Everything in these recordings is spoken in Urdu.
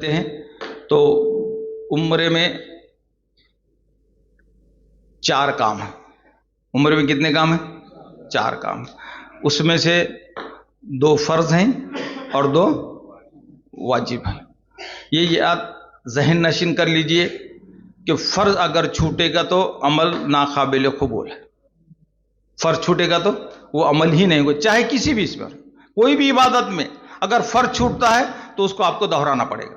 ہیں تو عمرے میں 4 کام ہیں. عمرے میں کتنے کام ہیں؟ 4 کام. اس میں سے 2 فرض ہیں اور 2 واجب ہیں. یہ یاد ذہن نشین کر لیجئے کہ فرض اگر چھوٹے گا تو عمل ناقابل قبول ہے. فرض چھوٹے گا تو وہ عمل ہی نہیں ہوگا، چاہے کسی بھی اس پر کوئی بھی عبادت میں اگر فرض چھوٹتا ہے تو اس کو آپ کو دہرانا پڑے گا.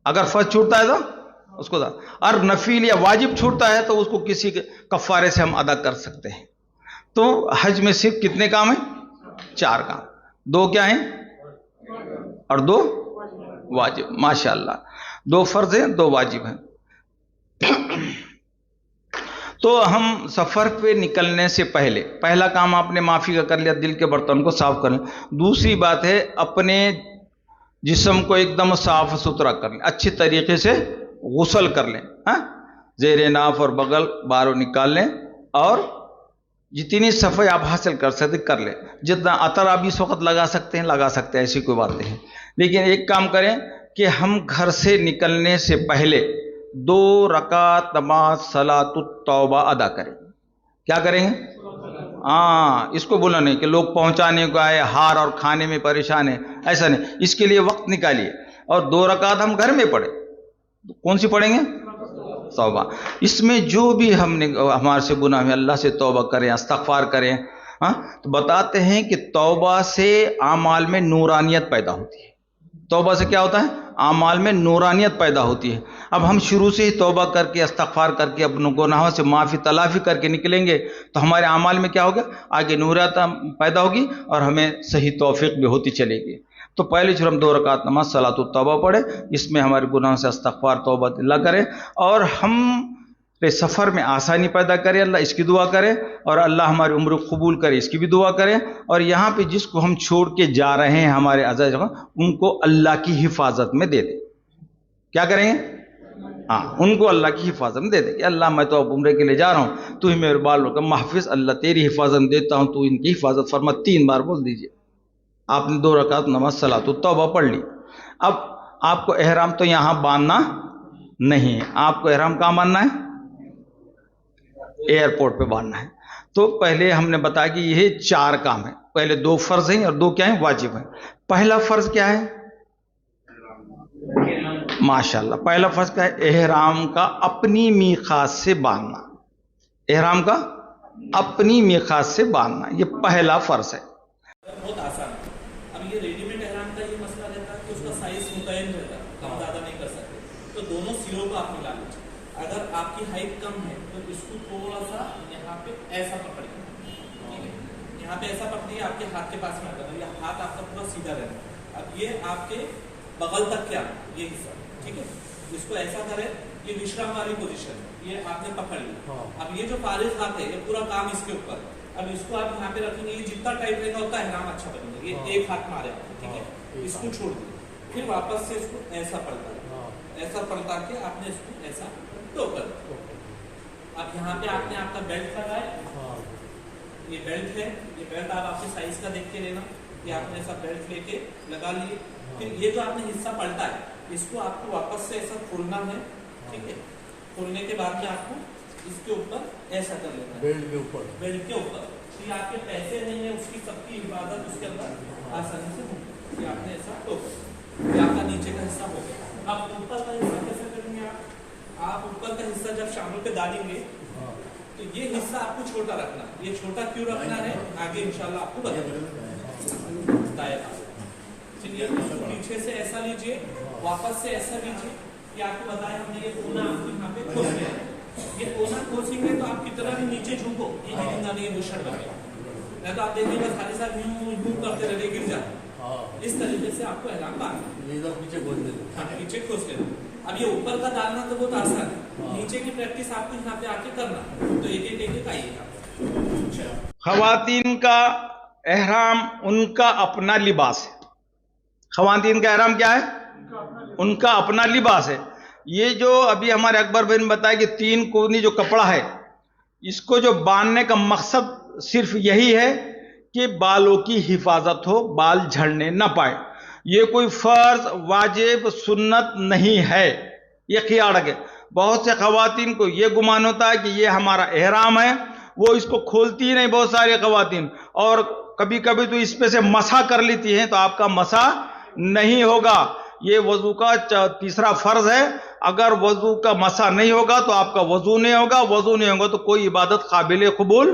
اگر فرض چھوٹتا ہے تو اس کو اور نفل یا واجب چھوٹتا ہے تو اس کو کسی کفارے سے ہم ادا کر سکتے ہیں. تو حج میں صرف کتنے کام ہیں؟ 4 کام. 2 کیا ہیں اور 2 واجب. ماشاء اللہ، 2 فرض ہیں 2 واجب ہیں. تو ہم سفر پہ نکلنے سے پہلے پہلا کام آپ نے معافی کا کر لیا، دل کے برتن کو صاف کر لیں. دوسری بات ہے اپنے جسم کو ایک دم صاف ستھرا کر لیں، اچھی طریقے سے غسل کر لیں. زیر ناف اور بغل باہر نکال لیں اور جتنی صفائی آپ حاصل کر سکتے کر لیں. جتنا عطر آپ اس وقت لگا سکتے ہیں لگا سکتے ہیں، ایسی کوئی بات نہیں. لیکن ایک کام کریں کہ ہم گھر سے نکلنے سے پہلے 2 رکعت نماز صلاۃ التوبہ ادا کریں. کیا کریں گے؟ اس کو بولا نہیں کہ لوگ پہنچانے کو آئے ہار اور کھانے میں پریشان ہیں، ایسا نہیں. اس کے لیے وقت نکالیے اور 2 رکعت ہم گھر میں پڑھیں. کون سی پڑھیں گے؟ توبہ. اس میں جو بھی ہمارے سے گناہ میں اللہ سے توبہ کریں، استغفار کریں. تو بتاتے ہیں کہ توبہ سے اعمال میں نورانیت پیدا ہوتی ہے. توبہ سے کیا ہوتا ہے؟ اعمال میں نورانیت پیدا ہوتی ہے. اب ہم شروع سے ہی توبہ کر کے استغفار کر کے اپنے گناہوں سے معافی تلافی کر کے نکلیں گے تو ہمارے اعمال میں کیا ہوگا؟ آگے نورانیت پیدا ہوگی اور ہمیں صحیح توفیق بھی ہوتی چلے گی. تو پہلے جو ہم 2 رکعت نماز صلاۃ التوبہ پڑھے، اس میں ہمارے گناہوں سے استغفار توبہ اللہ کرے اور ہم سفر میں آسانی پیدا کرے. اللہ اس کی دعا کرے اور اللہ ہماری عمر قبول کرے، اس کی بھی دعا کرے. اور یہاں پہ جس کو ہم چھوڑ کے جا رہے ہیں ہمارے عزیز ان کو اللہ کی حفاظت میں دے دیں. کیا کریں گے؟ ان کو اللہ کی حفاظت میں دے دیں کہ اللہ میں تو اب عمرے کے لیے جا رہا ہوں، تو ہی میرے بالوں کا محافظ، اللہ تیری حفاظت میں دیتا ہوں، تو ان کی حفاظت فرما. 3 بار بول دیجئے. آپ نے 2 رکعت نماز صلاۃ التوبہ پڑھ لی. اب آپ کو احرام تو یہاں باندھنا نہیں ہے، آپ کو احرام کہاں باندھنا ہے؟ ایئرپورٹ پہ باندھنا ہے. تو پہلے ہم نے بتایا کہ یہ 4 کام ہیں. پہلے 2 فرض ہیں اور 2 کیا ہیں؟ واجب ہیں. پہلا فرض کیا ہے؟ ماشاءاللہ، پہلا فرض کیا ہے؟ احرام کا اپنی میقات سے باندھنا. احرام کا اپنی میقات سے باندھنا، یہ پہلا فرض ہے. بہت آسان ہے. اب یہ ریڈی میڈ احرام کا یہ مسئلہ رہتا ہے کہ اس کا سائز متعین رہتا ہے، کم زیادہ نہیں کر سکتے. تو دونوں سروں کو آپ ملا لیجیے. اگر آپ کی ہائٹ کم ہے تو اس کو تھوڑا سا یہاں پہ ایسا پکڑیے، ٹھیک ہے؟ یہاں پہ ایسا پکڑیے، آپ کے ہاتھ کے پاس میں آتا ہے، یہ ہاتھ آپ کا پورا سیدھا رہتا ہے. اب یہ آپ کے بغل تک کیا یہ حصہ، ٹھیک ہے؟ اس کو ایسا کریں، یہ وشرام والی پوزیشن ہے، یہ آپ نے پکڑ لی. اب یہ جو فارغ ہاتھ ہے یہ پورا کام اس کے اوپر. اب اس کو آپ یہاں پہ رکھیں گے، یہ جتنا ٹائٹ رہے گا اتنا احرام اچھا بنے گا. یہ ایک ہاتھ مارے آپ، ٹھیک ہے؟ اس کو چھوڑ دیں، پھر واپس سے اس کو ایسا پلٹا ایسا پلٹا کے آپ نے اس کو ایسا ٹو کر. اب یہاں پہ آپ نے آپ کا بیلٹ لگایا، یہ بیلٹ ہے، یہ بیلٹ آپ اپنے سائز کا دیکھ کے لینا. یہ آپ نے ایسا بیلٹ لے کے لگا لیے. پھر یہ جو آپ نے حصہ پلٹا ہے اس کو آپ کو واپس سے ایسا کھولنا ہے، ٹھیک ہے؟ کھولنے کے بعد میں آپ کو اس کے اوپر ایسا کر لینا ہے، بیلٹ کے اوپر. بیلٹ کے اوپر یہ آپ کے پیسے نہیں ہیں، اس کی سب کی حفاظت اس کے اندر آسانی سے ہوگی. یہ آپ نے ایسا ٹوکر، یہ آپ کا نیچے کا حصہ ہو گیا. اب اوپر کا حصہ کیسے کریں گے آپ اوپر کا حصہ جب شامل پہ ڈالیں گے تو یہ حصہ آپ کو چھوٹا رکھنا. یہ چھوٹا کیوں رکھنا ہے آگے انشاءاللہ آپ کو بتائیں. چلیے پیچھے سے ایسا لیجئے، واپس سے ایسا لیجئے. یہ آپ کو بتایا ہم نے، یہ کونا آپ کو یہاں پہ کھوس لیا ہے. یہ کونا کھوسیں گے تو آپ کتنا بھی نیچے جھکو یہ گرنا نہیں ہے، مشکل بنے. نہیں تو آپ دیکھیں بس خالی ساتھ یوں کرتے رہے گر جائے. اس طریقے سے آپ کو احرام باندھنا. پیچھے کھوس لینا. اب یہ اوپر کا ڈالنا تو بہت آسان ہے، نیچے کی پریکٹس آپ کو یہاں پہ آ کے کرنا. تو ایک ایک آئیے. خواتین کا احرام ان کا اپنا لباس ہے. خواتین کا احرام کیا ہے؟ ان کا اپنا لباس ہے. یہ جو ابھی ہمارے اکبر بھائی نے بتایا کہ 3 کونی جو کپڑا ہے، اس کو جو باندھنے کا مقصد صرف یہی ہے کہ بالوں کی حفاظت ہو، بال جھڑنے نہ پائے. یہ کوئی فرض واجب سنت نہیں ہے، یہ خیال رکھے۔ بہت سے خواتین کو یہ گمان ہوتا ہے کہ یہ ہمارا احرام ہے، وہ اس کو کھولتی ہی نہیں بہت ساری خواتین، اور کبھی کبھی تو اس پہ سے مسح کر لیتی ہیں، تو آپ کا مسح نہیں ہوگا۔ یہ وضو کا تیسرا فرض ہے، اگر وضو کا مسح نہیں ہوگا تو آپ کا وضو نہیں ہوگا، وضو نہیں ہوگا تو کوئی عبادت قابل قبول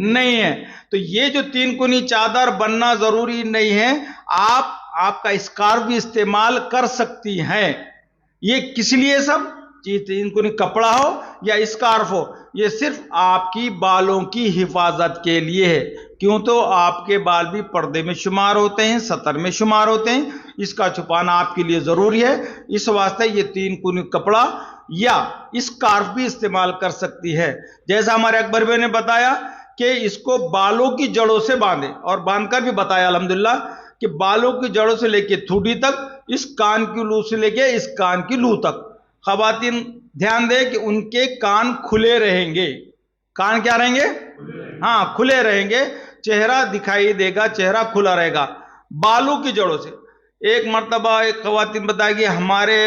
نہیں ہے۔ تو یہ جو 3 کونی چادر بننا ضروری نہیں ہے، آپ کا اسکارف بھی استعمال کر سکتی ہیں۔ یہ کس لیے سب؟ 3 کونی کپڑا ہو یا اسکارف ہو، یہ صرف آپ کی بالوں کی حفاظت کے لیے ہے، کیوں تو آپ کے بال بھی پردے میں شمار ہوتے ہیں، سطر میں شمار ہوتے ہیں، اس کا چھپانا آپ کے لیے ضروری ہے۔ اس واسطے یہ 3 کونی کپڑا یا اسکارف بھی استعمال کر سکتی ہے۔ جیسا ہمارے اکبر بھائی نے بتایا کہ اس کو بالوں کی جڑوں سے باندھے، اور باندھ کر بھی بتایا الحمدللہ کہ بالوں کی جڑوں سے لے کے تھوڑی تک، اس کان کی لو سے لے کے اس کان کی لو تک۔ خواتین دھیان دیں کہ ان کے کان کھلے رہیں گے۔ کان کیا رہیں گے؟ ہاں، کھلے رہیں گے، چہرہ دکھائی دے گا، چہرہ کھلا رہے گا بالوں کی جڑوں سے۔ ایک مرتبہ ایک خواتین بتائے کہ ہمارے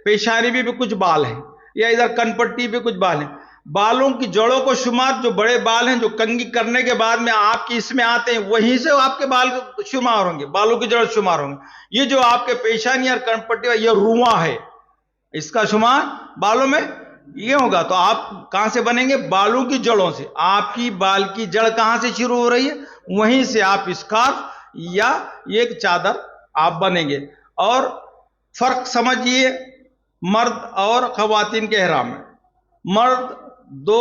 پیشانی بھی کچھ بال ہیں، یا ادھر کن پٹی پہ کچھ بال ہیں، بالوں کی جڑوں کو شمار، جو بڑے بال ہیں جو کنگھی کرنے کے بعد میں آپ کی اس میں آتے ہیں، وہیں سے آپ کے بال شمار ہوں گے، بالوں کی جڑ شمار ہوں گے۔ یہ جو آپ کے پیشانی اور کن پٹی، یہ رواں ہے، اس کا شمار بالوں میں یہ ہوگا۔ تو آپ کہاں سے بنیں گے؟ بالوں کی جڑوں سے۔ آپ کی بال کی جڑ کہاں سے شروع ہو رہی ہے؟ وہیں سے آپ اسکارف یا ایک چادر آپ بنیں گے۔ اور فرق سمجھیے مرد اور خواتین کے احرام میں۔ مرد 2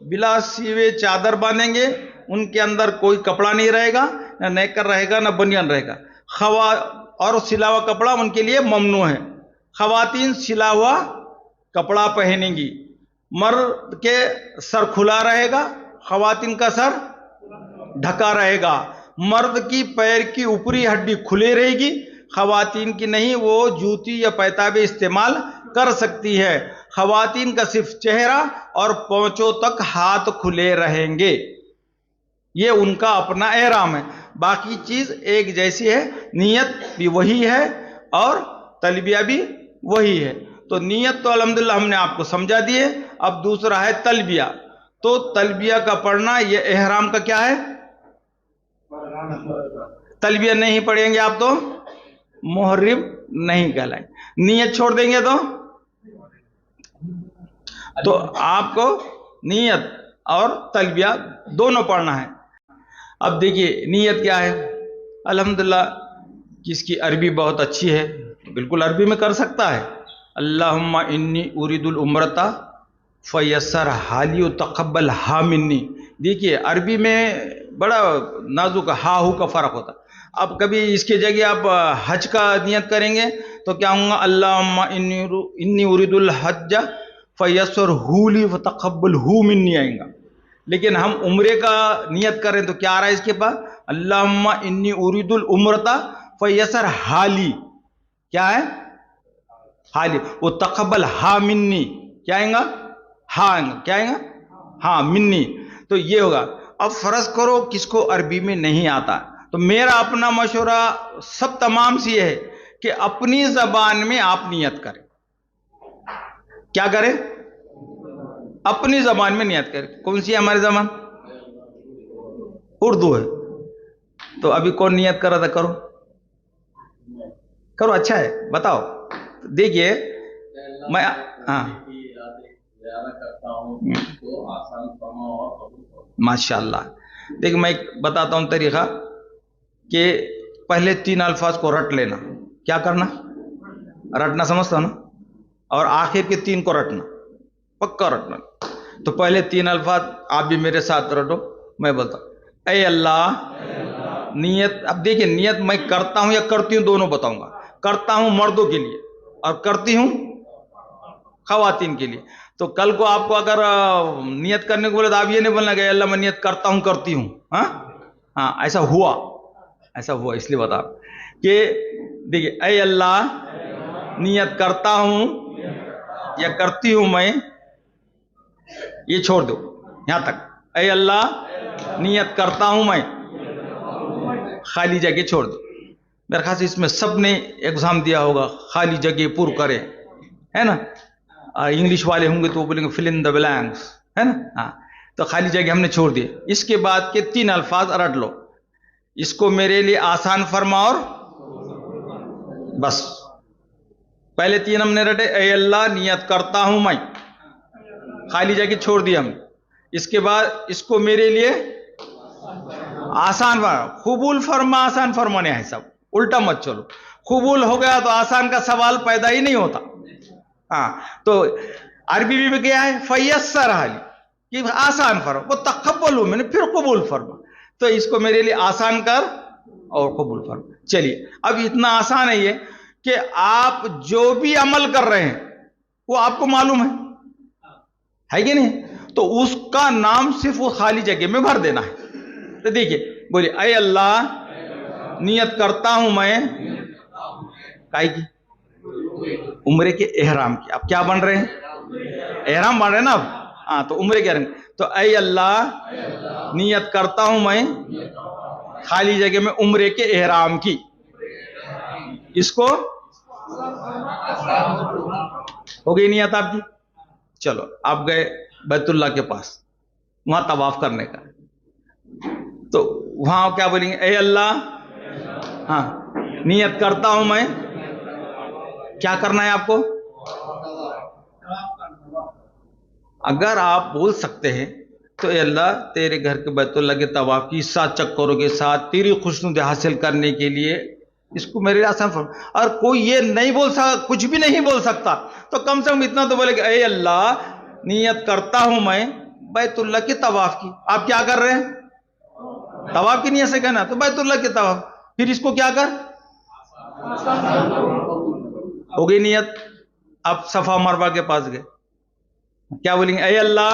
بلا سیوے چادر باندھیں گے، ان کے اندر کوئی کپڑا نہیں رہے گا، نہ نیکر رہے گا نہ بنیان رہے گا، اور سلا ہوا کپڑا ان کے لیے ممنوع ہے۔ خواتین سلا ہوا کپڑا پہنیں گی۔ مرد کے سر کھلا رہے گا، خواتین کا سر ڈھکا رہے گا۔ مرد کی پیر کی اوپری ہڈی کھلی رہے گی، خواتین کی نہیں، وہ جوتی یا پیتابے استعمال کر سکتی ہے۔ خواتین کا صرف چہرہ اور پونچوں تک ہاتھ کھلے رہیں گے، یہ ان کا اپنا احرام ہے۔ باقی چیز ایک جیسی ہے، نیت بھی وہی ہے اور تلبیہ بھی وہی ہے۔ تو نیت تو الحمدللہ ہم نے آپ کو سمجھا دی ہے۔ اب دوسرا ہے تلبیہ۔ تو تلبیہ کا پڑھنا یہ احرام کا کیا ہے؟ تلبیہ نہیں پڑھیں گے آپ تو محرم نہیں کہلائیں۔ نیت چھوڑ دیں گے تو آپ کو نیت اور تلبیہ دونوں پڑھنا ہے۔ اب دیکھیے نیت کیا ہے۔ الحمدللہ جس کی عربی بہت اچھی ہے بالکل عربی میں کر سکتا ہے۔ اللہم انی ارید العمرۃ فیسر حالی و تقبل ہا منی۔ دیکھیے عربی میں بڑا نازک ہا ہو کا فرق ہوتا ہے۔ اب کبھی اس کی جگہ آپ حج کا نیت کریں گے تو کیا ہوں گا؟ اللہم انی ارید الحج فیسر ہولی و تقبل ہو منی آئیں گا۔ لیکن ہم عمرے کا نیت کریں تو کیا آ رہا ہے اس کے پاس؟ اللہم انی ارید العمرۃ فیسر حالی۔ کیا ہے؟ حالی۔ وہ تقبل ہا منی، کیا آئیں گا؟ ہاں آئیں گا۔ کیا آئیں گا؟ ہاں منی۔ تو یہ ہوگا۔ اب فرض کرو کس کو عربی میں نہیں آتا، تو میرا اپنا مشورہ سب تمام سے یہ ہے کہ اپنی زبان میں آپ نیت کریں۔ کیا کریں؟ اپنی زبان میں نیت کریں۔ کون سی ہے ہماری زبان؟ اردو ہے۔ تو ابھی کون نیت کر رہا تھا؟ کرو اچھا ہے، بتاؤ۔ دیکھیے میں ماشاء اللہ۔ دیکھیں میں بتاتا ہوں طریقہ کہ پہلے 3 الفاظ کو رٹ لینا۔ کیا کرنا؟ رٹنا سمجھتا ہو نا؟ اور آخر کے 3 کو رٹنا، پکا رٹنا۔ تو پہلے 3 الفاظ آپ بھی میرے ساتھ رٹو، میں بولتا ہوں اے اللہ نیت۔ اب دیکھیں نیت میں کرتا ہوں یا کرتی ہوں دونوں بتاؤں گا۔ کرتا ہوں مردوں کے لیے اور کرتی ہوں خواتین کے لیے۔ تو کل کو آپ کو اگر نیت کرنے کو بولے تو آپ یہ نہیں بولنا کہ اللہ میں نیت کرتا ہوں کرتی ہوں۔ ہاں ایسا ہوا اس لیے بتا کہ دیکھیے اے اللہ نیت کرتا ہوں یا کرتی ہوں میں، یہ چھوڑ دو یہاں تک۔ اے اللہ نیت کرتا ہوں میں، خالی جگہ چھوڑ دو۔ میرے خیال سے اس میں سب نے ایگزام دیا ہوگا, خالی جگہ پر کریں, ہے نا. انگلش والے ہوں گے تو وہ بولیں گے فل ان دا بلینکس, ہے نا. ہاں, تو خالی جگہ ہم نے چھوڑ دی. اس کے بعد کے 3 الفاظ رٹ لو. اس کو میرے لیے آسان فرما, اور بس پہلے 3 ہم نے رٹے. اے اللہ نیت کرتا ہوں میں, خالی جگہ چھوڑ دی ہم. اس کے بعد اس کو میرے لیے آسان فرما, قبول فرما, آسان فرمانے ہیں سب, الٹا مت چلو. قبول ہو گیا تو آسان کا سوال پیدا ہی نہیں ہوتا. ہاں, تو عربی میں کیا ہے, فیسر حالی, کہ آسان فرما, وہ تقبل میں نے پھر قبول فرما. تو اس کو میرے لیے آسان کر اور قبول فرما. چلیے, اب اتنا آسان ہے یہ کہ آپ جو بھی عمل کر رہے ہیں وہ آپ کو معلوم ہے کہ نہیں, تو اس کا نام صرف وہ خالی جگہ میں بھر دینا ہے. تو دیکھیے, بولیے اے اللہ نیت کرتا ہوں میں کائی کی, عمرے کے احرام کی. اب کیا بن رہے ہیں, احرام بن رہے ہیں نا اب. ہاں, تو عمرے کے احرام. تو اے اللہ نیت کرتا ہوں میں خالی جگہ میں عمرے کے احرام کی. اس کو ہو گئی نیت آپ کی. چلو آپ گئے بیت اللہ کے پاس, وہاں طواف کرنے کا. تو وہاں کیا بولیں گے, اے اللہ ہاں نیت کرتا ہوں میں. کیا کرنا ہے آپ کو؟ اگر آپ بول سکتے ہیں تو اے اللہ تیرے گھر کے بیت اللہ کے طواف کی 7 چکروں کے ساتھ تیری خوشنودی حاصل کرنے کے لیے اس کو میرے لیے آسان فرما. اور کوئی یہ نہیں بول سکتا, کچھ بھی نہیں بول سکتا, تو کم سے کم اتنا تو بولے کہ اے اللہ نیت کرتا ہوں میں بیت اللہ کے طواف کی. آپ کیا کر رہے ہیں, طواف کی نیت سے کہنا, تو بیت اللہ کے طواف. پھر اس کو کیا کر, ہو گئی نیت. اب صفا مروہ کے پاس گئے, کیا بولیں گے, اے اللہ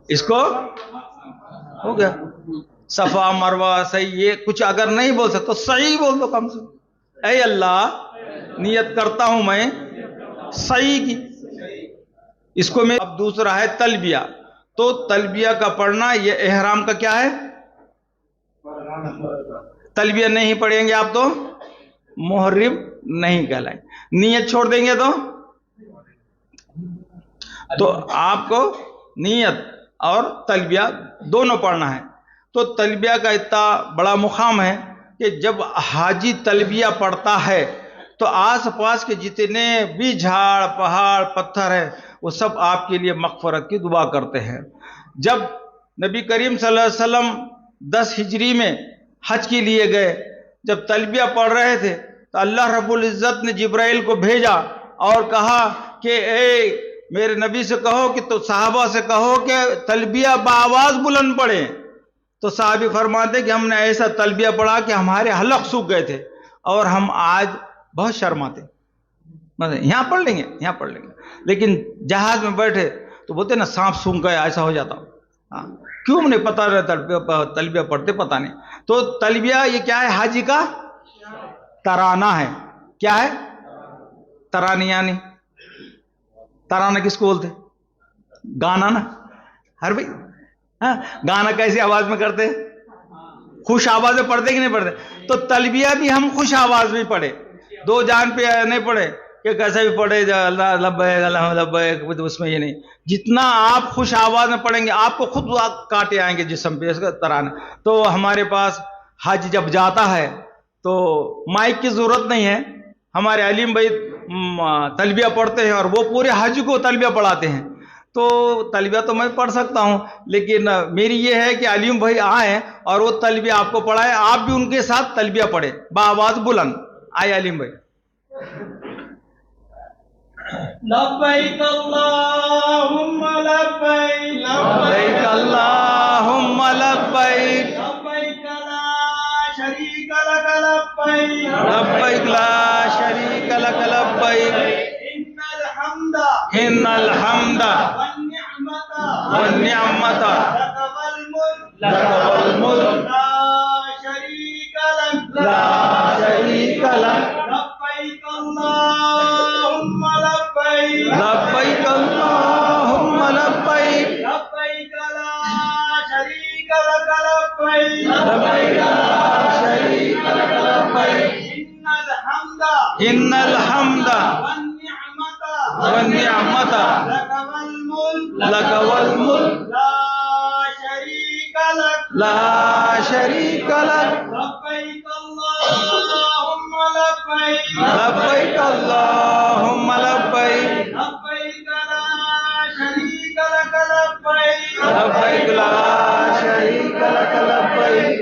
اس کو ہو گیا. صفا مروہ صحیح, یہ کچھ اگر نہیں بول سکتے تو صحیح بول دو کم سے. اے اللہ نیت کرتا ہوں میں صحیح کی. اس کو میں. اب دوسرا ہے تلبیہ. تو تلبیہ کا پڑھنا یہ احرام کا کیا ہے, تلبیہ نہیں پڑھیں گے آپ تو محرم نہیں کہلائیں. نیت چھوڑ دیں گے تو آپ کو نیت اور تلبیہ دونوں پڑھنا ہے. تو تلبیہ کا اتنا بڑا مقام ہے کہ جب حاجی تلبیہ پڑھتا ہے تو آس پاس کے جتنے بھی جھاڑ پہاڑ پتھر ہیں وہ سب آپ کے لیے مغفرت کی دعا کرتے ہیں. جب نبی کریم صلی اللہ علیہ وسلم 10 ہجری میں حج کے لیے گئے, جب تلبیہ پڑھ رہے تھے تو اللہ رب العزت نے جبرائیل کو بھیجا اور کہا کہ اے میرے نبی سے کہو کہ تو صحابہ سے کہو کہ تلبیہ باآواز بلند پڑھیں. تو صحابی فرماتے کہ ہم نے ایسا تلبیہ پڑھا کہ ہمارے حلق سوکھ گئے تھے اور ہم آج بہت شرماتے. یہاں پڑھ لیں گے, یہاں پڑھ لیں گے, لیکن جہاز میں بیٹھے تو بولتے نا سانپ سونگھ گیا, ایسا ہو جاتا. ہاں, کیوں نہیں پتا رہتا تلبیہ پڑھتے پتا نہیں. تو تلبیہ یہ کیا ہے, حاجی کا ترانہ ہے. کیا ہے ترانہ, یعنی ترانہ کس کو بولتے, گانا نا. ہر بھائی ہاں, گانا کیسی آواز میں کرتے, خوش آواز میں پڑھتے کہ نہیں پڑھتے. تو تلبیہ بھی ہم خوش آواز میں پڑھے, 2 جان پہ نہیں پڑھے کہ کیسے بھی پڑھے اللہ لبیک اللہ لبیک, اس میں یہ نہیں. جتنا آپ خوش آواز میں پڑھیں گے آپ کو خود کاٹے آئیں گے جسم پہ. اس کا ترانہ. تو ہمارے پاس حج جب جاتا ہے تو مائک کی ضرورت نہیں ہے, ہمارے علیم بھائی تلبیہ پڑھتے ہیں اور وہ پورے حج کو تلبیہ پڑھاتے ہیں. تو تلبیہ تو میں پڑھ سکتا ہوں, لیکن میری یہ ہے کہ علیم بھائی آئیں اور وہ تلبیہ آپ کو پڑھائیں, آپ بھی ان کے ساتھ تلبیہ پڑھیں باآواز بلند. آئے علیم بھائی. لبیک اللہم لبیک لبیک اللہم لبیک لبیک لا شریک لک لبیک لبیک لا شریک لک لبیک ان الحمد والنعمت والنعمت لک والملک لا شریک لک لا شریک لک لبیک اللہم لبیک لبیک اللہم لبیک لبیک لا شریک لک إن الحمد والنعمة لك والملك لا شريك لك لبيك اللهم لبيك لبيك اللهم لبيك لبيك لا شريك لك لبيك لبيك لا شريك لك لبيك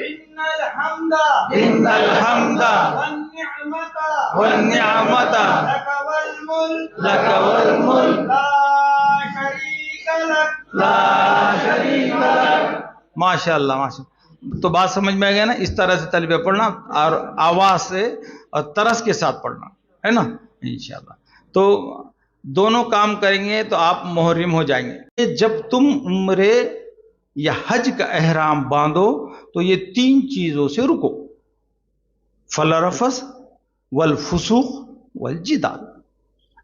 إن الحمد والنعمة والنعمة لك والملك لا شريك لك لا شريك لك ماشاء اللہ ماشاء اللہ. تو بات سمجھ میں آ گیا نا. اس طرح سے تلبیہ پڑھنا اور آواز سے اور ترس کے ساتھ پڑھنا ہے نا انشاءاللہ. تو دونوں کام کریں گے تو آپ محرم ہو جائیں گے. جب تم عمرے یا حج کا احرام باندھو تو یہ 3 چیزوں سے رکو: فلا رفث والفسوق والجدال.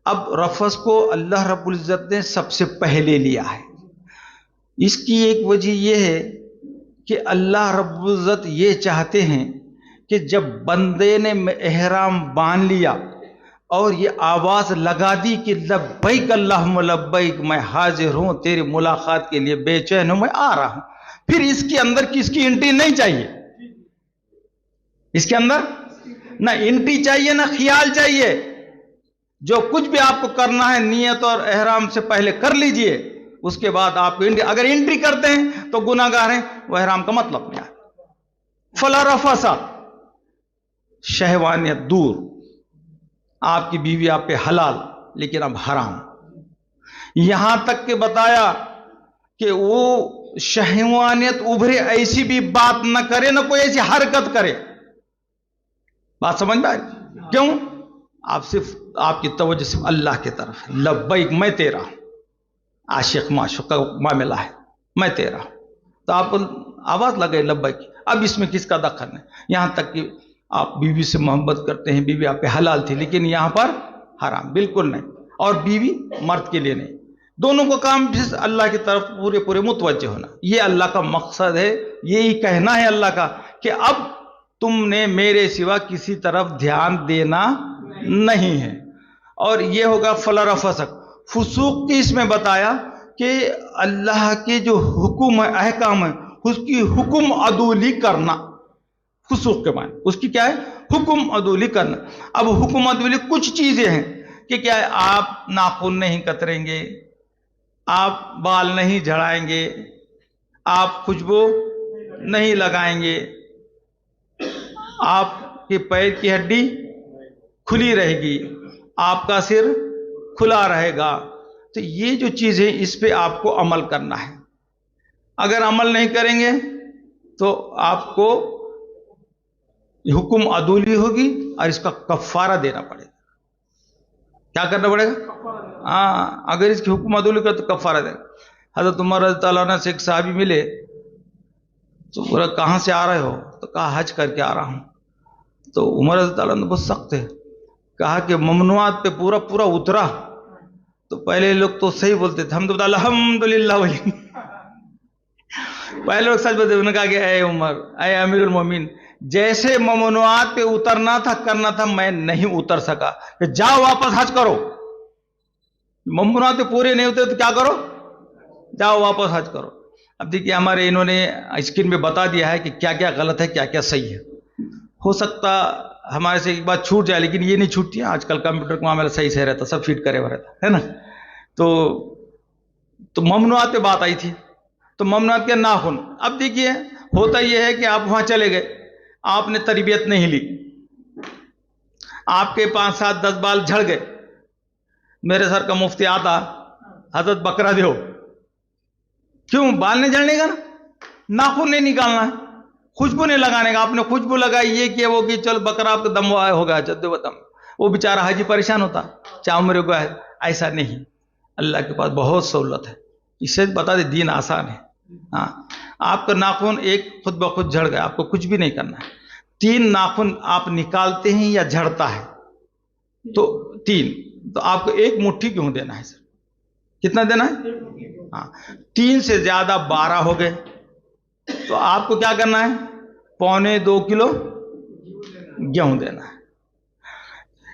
اب رفث کو اللہ رب العزت نے سب سے پہلے لیا ہے. اس کی ایک وجہ یہ ہے کہ اللہ رب العزت یہ چاہتے ہیں کہ جب بندے نے احرام باندھ لیا اور یہ آواز لگا دی کہ لبیک اللہم لبیک، میں حاضر ہوں تیری ملاقات کے لیے، بے چین ہوں، میں آ رہا ہوں، پھر اس کے اندر کس کی انٹری نہیں چاہیے. اس کے اندر نہ انٹری چاہیے نہ خیال چاہیے. جو کچھ بھی آپ کو کرنا ہے نیت اور احرام سے پہلے کر لیجئے. اس کے بعد آپ کو اگر انٹری کرتے ہیں تو گناہ گار ہیں، وہ احرام کا مطلب نہیں ہے. فلا رفث، شہوانیت دور. آپ کی بیوی آپ پہ حلال لیکن اب حرام. یہاں تک کہ بتایا کہ وہ شہوانیت ابھرے ایسی بھی بات نہ کرے، نہ کوئی ایسی حرکت کرے. بات سمجھ میں آئی؟ کیوں؟ آپ کی توجہ صرف اللہ کی طرف ہے. لبیک، میں تیرا ہوں. عاشق معشوق کا معاملہ ہے، میں تیرا ہوں. تو آپ آواز لگائے لبیک. اب اس میں کس کا دخل ہے؟ یہاں تک کہ آپ بیوی سے محبت کرتے ہیں، بیوی آپ پہ حلال تھی لیکن یہاں پر حرام بالکل نہیں. اور بیوی مرد کے لیے نہیں. دونوں کو کام اللہ کی طرف پورے متوجہ ہونا. یہ اللہ کا مقصد ہے. یہی کہنا ہے اللہ کا کہ اب تم نے میرے سوا کسی طرف دھیان دینا نہیں ہے. اور یہ ہوگا فلا رفث. فسوق کی اس میں بتایا کہ اللہ کے جو حکم ہے، احکام ہے، اس کی حکم عدولی کرنا. فسوق کے معنی اس کی کیا ہے؟ حکم عدولی کرنا. اب حکم عدولی کچھ چیزیں ہیں کہ کیا ہے؟ آپ ناخن نہیں کتریں گے، آپ بال نہیں جھڑائیں گے، آپ خوشبو نہیں لگائیں گے، آپ کے پیر کی ہڈی کھلی رہے گی، آپ کا سر کھلا رہے گا. تو یہ جو چیزیں اس پہ آپ کو عمل کرنا ہے. اگر عمل نہیں کریں گے تو آپ کو حکم عدولی ہوگی اور اس کا کفارہ دینا پڑے گا. کیا کرنا پڑے گا؟ ہاں، اگر اس کی حکم عدولی کا تو کفارہ دے گا. حضرت عمر رضی اللہ عنہ سے ایک صحابی ملے تو بولا کہاں سے آ رہے ہو؟ تو کہا حج کر کے آ رہا ہوں. تو عمر رضی اللہ عنہ بہت سخت ہے. کہا کہ ممنوعات پہ پورا اترا. تو پہلے لوگ تو صحیح بولتے تھے، ہم تو الحمدللہ ولی. پہلے لوگ سچ بولتے. انہوں نے کہا کہ اے عمر، اے امیر المومنین، جیسے ممنوعات پہ اترنا تھا کرنا تھا، میں نہیں اتر سکا. کہ جاؤ واپس حج کرو. ممنوعات پہ پورے نہیں ہوتے تو کیا کرو؟ جاؤ واپس حج کرو. اب دیکھیے ہمارے انہوں نے اسکرین پہ بتا دیا ہے کہ کیا کیا غلط ہے، کیا کیا صحیح ہے. ہو سکتا ہمارے سے ایک بات چھوٹ جائے لیکن یہ نہیں چھوٹتی ہے. آج کل کمپیوٹر کا معاملہ صحیح سے رہتا، سب فیڈ کرے ہوا رہتا ہے نا. تو ممنوعات پہ بات آئی تھی. تو ممنوعات کے ناخن. اب دیکھیے ہوتا یہ ہے کہ آپ وہاں چلے گئے، آپ نے تربیت نہیں لی، آپ کے 5 7 10 بال جھڑ گئے. میرے سر کا مفتی آتا، حضرت بکرا دیو. کیوں؟ بال نہیں جھڑنے کا نا، ناخن نہیں نکالنا ہے، خوشبو نہیں لگانے کا. آپ نے خوشبو لگائی، یہ کیا وہ کہ چل بکرا آپ کا دم ہو گیا جد وطم، وہ بیچارہ حاجی پریشان ہوتا، عمر کو ہے. ایسا نہیں. اللہ کے پاس بہت سہولت ہے. اس سے بتا دے دین آسان ہے. ہاں، آپ کا ناخن ایک خود بخود جھڑ گیا، آپ کو کچھ بھی نہیں کرنا ہے. 3 ناخن آپ نکالتے ہیں یا جھڑتا ہے؟ تو 3. تو آپ کو 1 مٹھی کیوں دینا ہے سر؟ کتنا دینا ہے؟ ہاں، 3 سے زیادہ 12 ہو گئے تو آپ کو کیا کرنا ہے؟ 1.25 کلو گیہوں دینا ہے.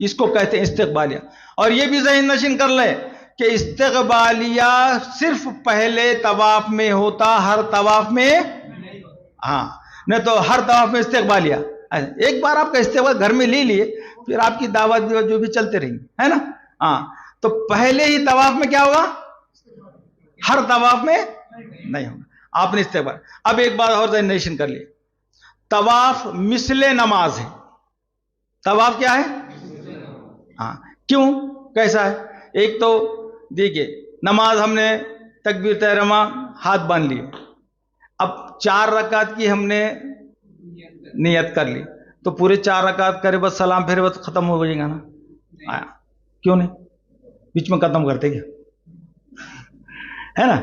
اس کو کہتے ہیں استقبالیہ. اور یہ بھی ذہن نشین کر لیں کہ استقبالیہ صرف پہلے طواف میں ہوتا، ہر طواف میں ہاں، نہیں تو ہر طواف میں استقبالیہ. ایک بار آپ کا استقبال گھر میں لے لیے، پھر آپ کی دعوت جو بھی چلتے رہیں گے، ہے نا. ہاں، تو پہلے ہی طواف میں کیا ہوگا؟ ہر طواف میں نہیں ہوگا. آپ نے استقبال. اب ایک بات اور ذہن نشین کر لی، طواف مثل نماز ہے. طواف کیا ہے؟ ہاں. کیوں؟ کیسا ہے؟ ایک تو دیکھیے، نماز ہم نے تکبیر تحریمہ ہاتھ باندھ لیے، اب 4 رکعت کی ہم نے نیت کر لی، تو پورے 4 رکعت کرے بس سلام پھیرے بس ختم ہو جائے گا نا. آیا کیوں نہیں؟ بیچ میں ختم کرتے کیا ہے نا.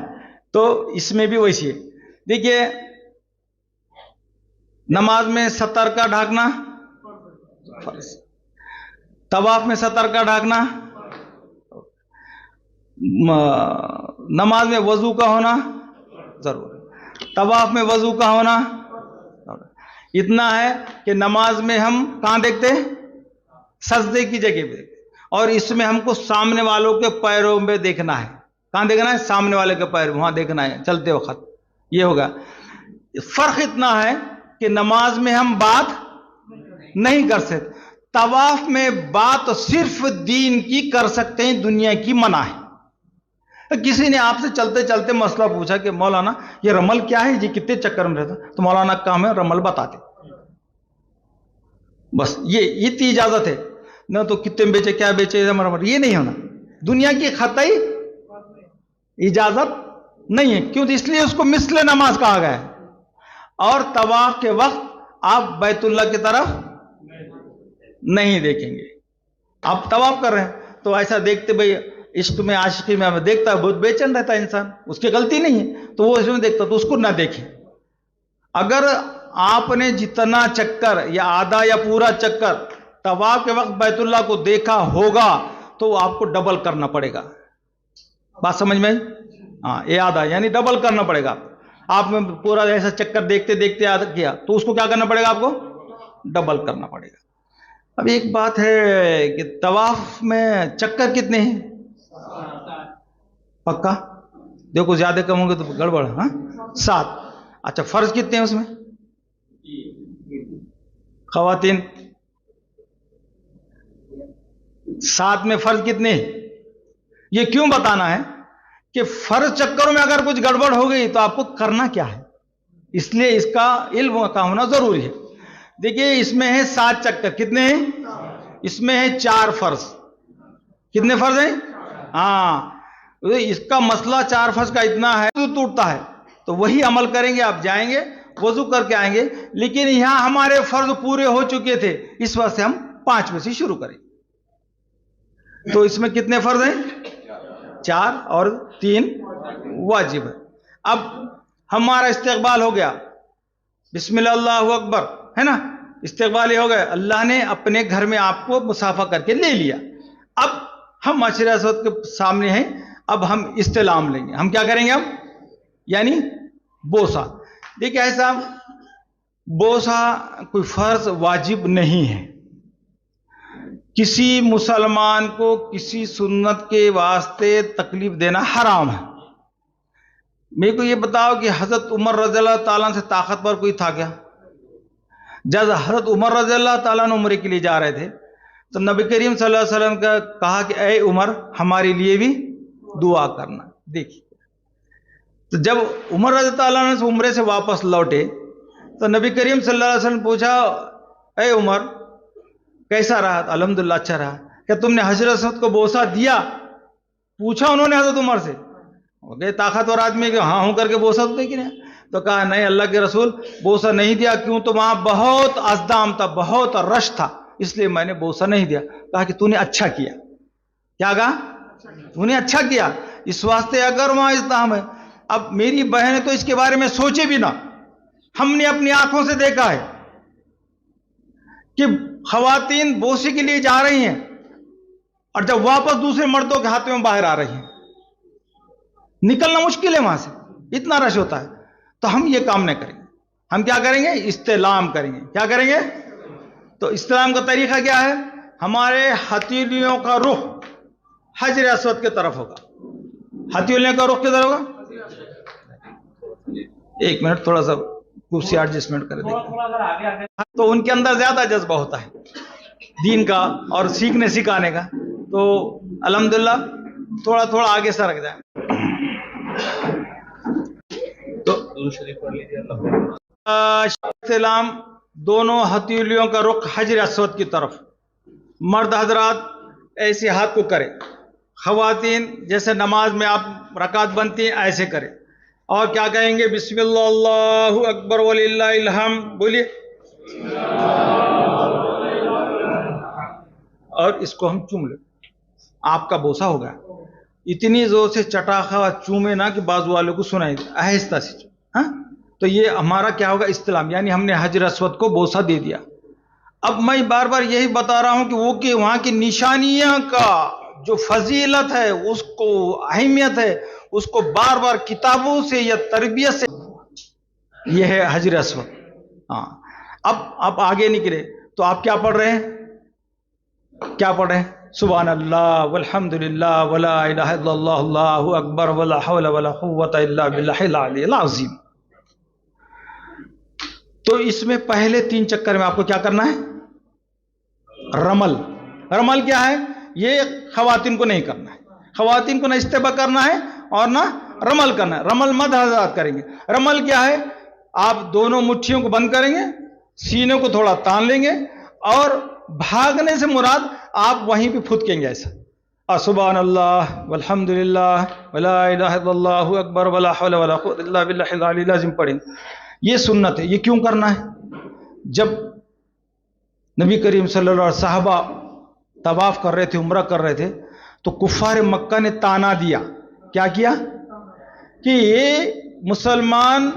تو اس میں بھی ویسی ہے. دیکھیے، نماز میں 70 کا ڈھانکنا فرض، طواف میں 70 کا ڈھانکنا، نماز میں وضو کا ہونا ضرور ہے، طواف میں وضو کا ہونا. اتنا ہے کہ نماز میں ہم کہاں دیکھتے ہیں؟ سجدے کی جگہ پہ دیکھتے، اور اس میں ہم کو سامنے والوں کے پیروں میں دیکھنا ہے. کہاں دیکھنا ہے؟ سامنے والے کے پیر، وہاں دیکھنا ہے چلتے وقت. یہ ہوگا. فرق اتنا ہے کہ نماز میں ہم بات نہیں کر سکتے، طواف میں بات صرف دین کی کر سکتے ہیں، دنیا کی منع ہے. کسی نے آپ سے چلتے چلتے مسئلہ پوچھا کہ مولانا یہ رمل کیا ہے جی، کتنے چکر میں رہتا، تو مولانا کا کام ہے رمل بتاتے، بس یہ اتنی اجازت ہے. نہ تو کتنے بیچے، کیا بیچے، یہ نہیں ہونا. دنیا کی خطائی اجازت نہیں ہے. کیوں؟ اس لیے اس کو مثل نماز کہا گیا ہے. اور طواف کے وقت آپ بیت اللہ کی طرف نہیں دیکھیں گے. آپ طواف کر رہے ہیں تو ایسا دیکھتے، بھئی عشق میں عاشقی میں ہمیں دیکھتا ہے، بہت بے چین رہتا ہے انسان، اس کی غلطی نہیں ہے تو وہ اس میں دیکھتا، تو اس کو نہ دیکھیں. اگر آپ نے جتنا چکر یا آدھا یا پورا چکر طواف کے وقت بیت اللہ کو دیکھا ہوگا تو آپ کو ڈبل کرنا پڑے گا. بات سمجھ میں؟ ہاں، یہ آدھا یعنی ڈبل کرنا پڑے گا. آپ میں پورا ایسا چکر دیکھتے دیکھتے آدھا کیا تو اس کو کیا کرنا پڑے گا؟ آپ کو ڈبل کرنا پڑے گا. اب ایک بات ہے کہ طواف میں چکر کتنے ہیں؟ پکا؟ دیکھو زیادہ کم ہوں گے تو گڑبڑ. ہاں، 7. اچھا، فرض کتنے ہیں اس میں؟ خواتین 7 میں فرض کتنے ہیں؟ یہ کیوں بتانا ہے کہ فرض چکروں میں اگر کچھ گڑبڑ ہو گئی تو آپ کو کرنا کیا ہے، اس لیے اس کا علم کا ہونا ضروری ہے. دیکھیے، اس میں ہے 7 چکر. کتنے ہیں؟ اس میں ہے 4 فرض. کتنے فرض ہیں؟ ہاں، اس کا مسئلہ 4 فرض کا اتنا ہے تو ٹوٹتا ہے، تو وہی عمل کریں گے. آپ جائیں گے وضو کر کے آئیں گے، لیکن یہاں ہمارے فرض پورے ہو چکے تھے، اس وجہ سے ہم 5 میں سے شروع کریں. تو اس میں کتنے فرض ہیں؟ 4 اور 3 واجب ہے. اب ہمارا استقبال ہو گیا، بسم اللہ اللہ اکبر، ہے نا، استقبال ہی ہو گیا. اللہ نے اپنے گھر میں آپ کو مسافہ کر کے لے لیا. اب ہم حجر اسود کے سامنے ہیں، اب ہم استلام لیں گے. ہم کیا کریں گے اب؟ یعنی بوسہ. دیکھیں ایسا، بوسہ کوئی فرض واجب نہیں ہے. کسی مسلمان کو کسی سنت کے واسطے تکلیف دینا حرام ہے. میرے کو یہ بتاؤ کہ حضرت عمر رضی اللہ تعالیٰ سے طاقتور کوئی تھا کیا؟ جب حضرت عمر رضی اللہ تعالیٰ نے عمرے کے لیے جا رہے تھے تو نبی کریم صلی اللہ علیہ وسلم کا کہا کہ اے عمر ہمارے لیے بھی دعا کرنا. دیکھیے، تو جب عمر رضی اللہ تعالیٰ نے عمرے سے واپس لوٹے تو نبی کریم صلی اللہ علیہ وسلم پوچھا، اے عمر کیسا رہا؟ الحمدللہ اچھا رہا. کہ تم نے حجر اسود کو بوسہ دیا؟ پوچھا انہوں نے حضرت عمر سے. گئے طاقتور آدمی کہ ہاں ہوں کر کے بوسہ تو دے نہیں. تو کہا نہیں اللہ کے رسول، بوسہ نہیں دیا. کیوں؟ تو وہاں بہت ازدام تھا، بہت رش تھا، اس لیے میں نے بوسہ نہیں دیا. کہا کہ تو نے اچھا کیا. کیا کہا؟ تو نے اچھا کیا، اس واسطے اگر وہاں ازدحام ہے. اب میری بہن تو اس کے بارے میں سوچے بھی نہ. ہم نے اپنی آنکھوں سے دیکھا ہے کہ خواتین بوسے کے لیے جا رہی ہیں اور جب واپس دوسرے مردوں کے ہاتھوں میں باہر آ رہی ہیں. نکلنا مشکل ہے وہاں سے، اتنا رش ہوتا ہے. تو ہم یہ کام نہیں کریں گے. ہم کیا کریں گے؟ استلام کریں گے. کیا کریں گے؟ تو استلام کا طریقہ کیا ہے ہمارے ہتھیلیوں کا رخ حجر اسود کی طرف ہوگا. ہتھیلیوں کا رخ کدھر ہوگا؟ ایک منٹ تھوڑا سا کرسی ایڈجسٹمنٹ کر دیں. تو ان کے اندر زیادہ جذبہ ہوتا ہے دین کا اور سیکھنے سکھانے کا. تو الحمدللہ تھوڑا تھوڑا آگے سرک جائیں. تو سلام دونوں ہتھیلیوں کا رخ حجر اسود کی طرف. مرد حضرات ایسے ہاتھ کو کرے، خواتین جیسے نماز میں آپ رکعت بنتی ہیں ایسے کرے. اور کیا کہیں گے؟ بسم اللہ اللہ اکبر وللہ الحمد بولیے. اور اس کو ہم چوم لیں. آپ کا بوسہ ہوگا. اتنی زور سے چٹاخا چومے نہ کہ بازو والوں کو سنائی دے، آہستہ سے. ہاں تو یہ ہمارا کیا ہوگا؟ استلام، یعنی ہم نے حجر اسود کو بوسہ دے دیا. اب میں بار بار یہی بتا رہا ہوں کہ وہ کہ وہاں کی نشانیاں کا جو فضیلت ہے، اس کو اہمیت ہے، اس کو بار بار کتابوں سے یا تربیت سے، یہ ہے حجر اسود. ہاں اب آگے نکلے تو آپ کیا پڑھ رہے ہیں؟ کیا پڑھ رہے ہیں؟ سبحان اللہ والحمد للہ ولا الہ الا اللہ اللہ اکبر ولا حول ولا قوت الا باللہ العلی العظیم. تو اس میں پہلے 3 چکر میں آپ کو کیا کرنا ہے؟ رمل. رمل کیا ہے؟ یہ خواتین کو نہیں کرنا ہے. خواتین کو نہ استباء کرنا ہے اور نہ رمل کرنا ہے. رمل مد حضرات کریں گے. رمل کیا ہے؟ آپ دونوں مٹھیوں کو بند کریں گے، سینے کو تھوڑا تان لیں گے اور بھاگنے سے مراد آپ وہیں پہ پھدکیں گے ایسا. سبحان اللہ والحمد للہ ولا الہ الا اللہ اکبر ولا حول ولا قوت الا باللہ العلی العظیم پڑھیں گے. یہ سنت ہے. یہ کیوں کرنا ہے؟ جب نبی کریم صلی اللہ علیہ وسلم صحابہ طواف کر رہے تھے، عمرہ کر رہے تھے، تو کفار مکہ نے تانا دیا. کیا کیا؟ کہ یہ مسلمان